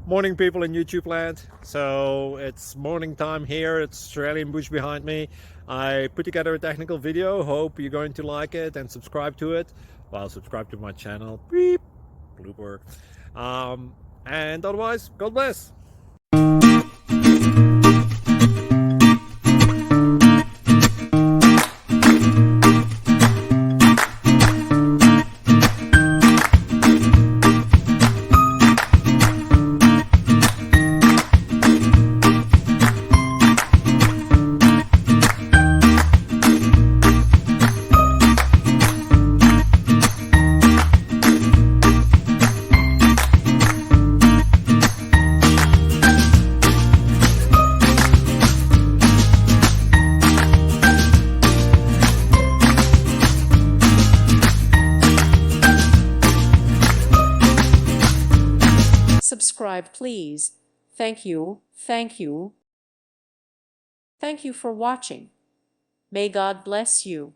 Morning, people in YouTube land. So it's morning time here. It's Australian bush behind me. I put together a technical video. Hope you're going to like it and subscribe to it. Well, subscribe to my channel. Beep. Blooper. And otherwise, God bless. Subscribe, please. Thank you, thank you. Thank you for watching. May God bless you.